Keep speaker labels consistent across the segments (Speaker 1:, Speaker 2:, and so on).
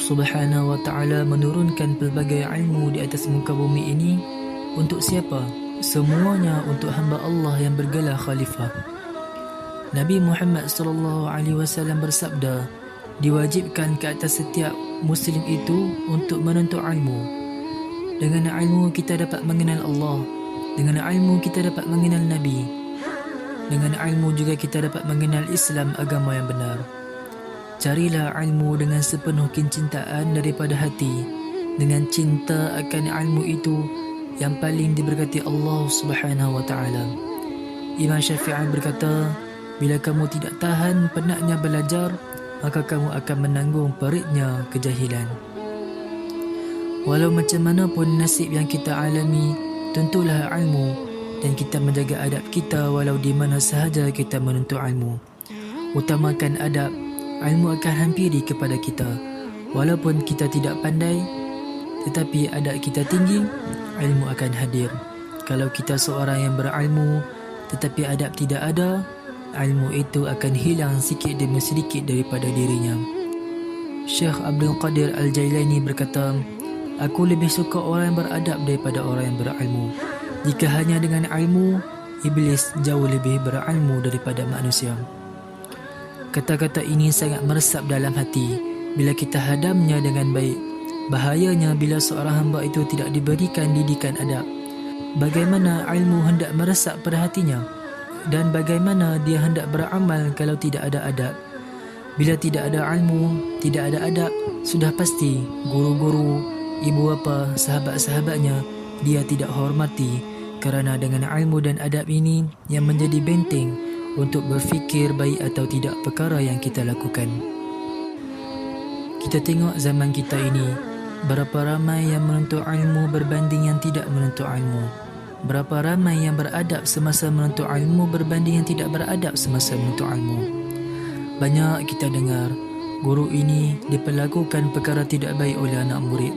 Speaker 1: Subhanahu wa ta'ala menurunkan pelbagai ilmu di atas muka bumi ini untuk siapa? Semuanya untuk hamba Allah yang bergelar khalifah. Nabi Muhammad SAW bersabda, diwajibkan ke atas setiap Muslim itu untuk menuntut ilmu. Dengan ilmu kita dapat mengenal Allah. Dengan ilmu kita dapat mengenal Nabi. Dengan ilmu juga kita dapat mengenal Islam, agama yang benar. Carilah ilmu dengan sepenuh kecintaan daripada hati, dengan cinta akan ilmu itu yang paling diberkati Allah Subhanahu wa ta'ala. Imam Syafi'i berkata, bila kamu tidak tahan penatnya belajar, maka kamu akan menanggung peritnya kejahilan. Walau macam mana pun nasib yang kita alami, tentulah ilmu, dan kita menjaga adab kita walau di mana sahaja kita menuntut ilmu. Utamakan adab, ilmu akan hampiri kepada kita. Walaupun kita tidak pandai, tetapi adab kita tinggi, ilmu akan hadir. Kalau kita seorang yang berilmu tetapi adab tidak ada, ilmu itu akan hilang sikit demi sedikit daripada dirinya. Syekh Abdul Qadir Al-Jailani berkata, aku lebih suka orang yang beradab daripada orang yang berilmu. Jika hanya dengan ilmu, iblis jauh lebih berilmu daripada manusia. Kata-kata ini sangat meresap dalam hati bila kita hadamnya dengan baik. Bahayanya bila seorang hamba itu tidak diberikan didikan adab. Bagaimana ilmu hendak meresap pada hatinya, dan bagaimana dia hendak beramal kalau tidak ada adab. Bila tidak ada ilmu, tidak ada adab, sudah pasti guru-guru, ibu bapa, sahabat-sahabatnya dia tidak hormati, kerana dengan ilmu dan adab ini yang menjadi benteng untuk berfikir baik atau tidak perkara yang kita lakukan. Kita tengok zaman kita ini, berapa ramai yang menuntut ilmu berbanding yang tidak menuntut ilmu. Berapa ramai yang beradab semasa menuntut ilmu berbanding yang tidak beradab semasa menuntut ilmu. Banyak kita dengar, guru ini diperlakukan perkara tidak baik oleh anak murid.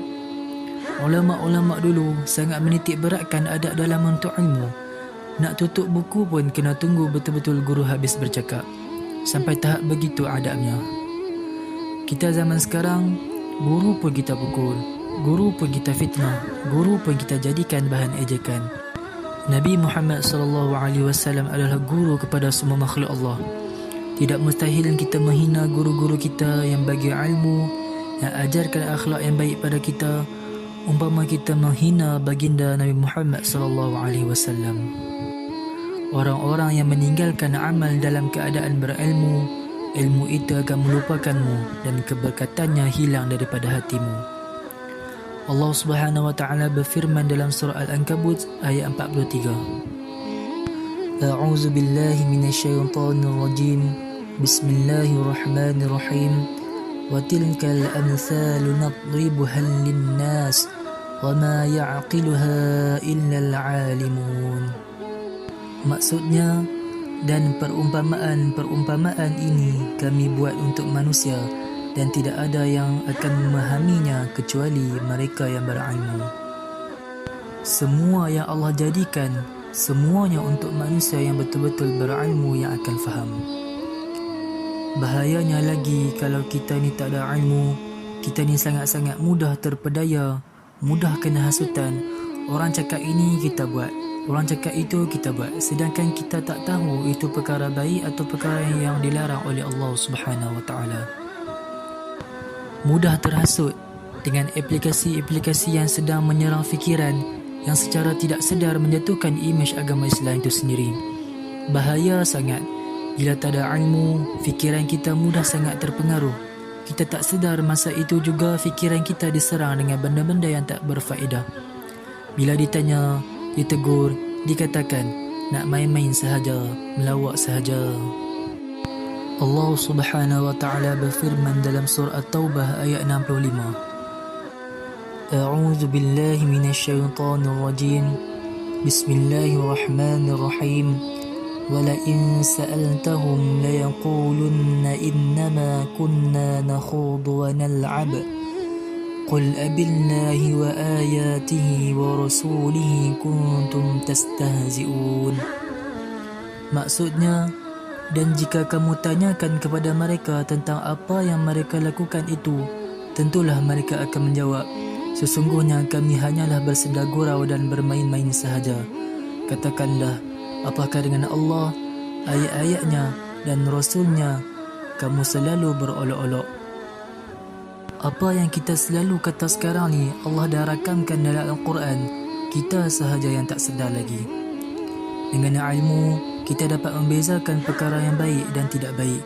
Speaker 1: Ulama-ulama dulu sangat menitik beratkan adab dalam menuntut ilmu. Nak tutup buku pun kena tunggu betul-betul guru habis bercakap. Sampai tahap begitu adabnya. Kita zaman sekarang, guru pun kita pukul, guru pun kita fitnah, guru pun kita jadikan bahan ejekan. Nabi Muhammad SAW adalah guru kepada semua makhluk Allah. Tidak mustahil kita menghina guru-guru kita yang bagi ilmu, yang ajarkan akhlak yang baik pada kita, umpama kita menghina baginda Nabi Muhammad SAW. Orang-orang yang meninggalkan amal dalam keadaan berilmu, ilmu itu akan melupakanmu dan keberkatannya hilang daripada hatimu. Allah Subhanahu wa ta'ala berfirman dalam surah Al-Ankabut ayat 43. A'udzu billahi minasyaitonir rajim. Bismillahirrahmanirrahim. Wa tilkal amsalu nadribuha lin-nas wa ma ya'qiluha illa al-'alimun. Maksudnya, dan perumpamaan ini kami buat untuk manusia, dan tidak ada yang akan memahaminya kecuali mereka yang berilmu. Semua yang Allah jadikan, semuanya untuk manusia yang betul-betul berilmu yang akan faham. Bahayanya lagi kalau kita ni tak ada ilmu, kita ni sangat-sangat mudah terpedaya, mudah kena hasutan. Orang cakap ini kita buat, orang cakap itu kita buat, sedangkan kita tak tahu itu perkara baik atau perkara yang dilarang oleh Allah Subhanahu wa ta'ala. Mudah terhasut dengan aplikasi-aplikasi yang sedang menyerang fikiran, yang secara tidak sedar menjatuhkan imej agama Islam itu sendiri. Bahaya sangat. Bila tak ada ilmu, fikiran kita mudah sangat terpengaruh. Kita tak sedar masa itu juga fikiran kita diserang dengan benda-benda yang tak berfaedah. Bila ditanya, ditegur, dikatakan nak main-main sahaja, melawak sahaja. Allah Subhanahu wa ta'ala berfirman dalam surah At-Taubah ayat 65. A'udzu billahi minasyaitonir rajim. Bismillahirrahmanirrahim. وَلَئِنْ سَأَلْتَهُمْ لَيَقُولُنَّ إِنَّمَا كُنَّا نَخُوضُ وَنَلْعَبُ قُلْ أَبِاللَّهِ وَآيَاتِهِ وَرَسُولِهِ كُنْتُمْ تَسْتَهْزِئُونَ. Maksudnya, dan jika kamu tanyakan kepada mereka tentang apa yang mereka lakukan itu, tentulah mereka akan menjawab, sesungguhnya kami hanyalah bersedar gurau dan bermain-main sahaja. Katakanlah, apakah dengan Allah, ayat-ayatnya dan Rasulnya kamu selalu berolok-olok? Apa yang kita selalu kata sekarang ni Allah dah rakamkan dalam Al-Quran, kita sahaja yang tak sedar lagi. Dengan ilmu, kita dapat membezakan perkara yang baik dan tidak baik.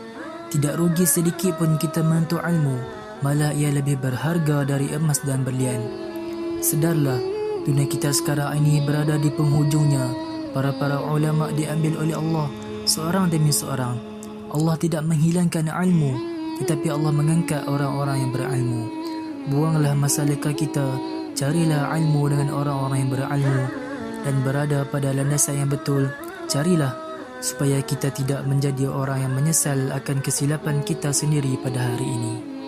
Speaker 1: Tidak rugi sedikit pun kita menuntut ilmu, malah ia lebih berharga dari emas dan berlian. Sedarlah, dunia kita sekarang ini berada di penghujungnya. Para ulama diambil oleh Allah, seorang demi seorang. Allah tidak menghilangkan ilmu, tetapi Allah mengangkat orang-orang yang berilmu. Buanglah masa leka kita, carilah ilmu dengan orang-orang yang berilmu dan berada pada landasan yang betul. Carilah supaya kita tidak menjadi orang yang menyesal akan kesilapan kita sendiri pada hari ini.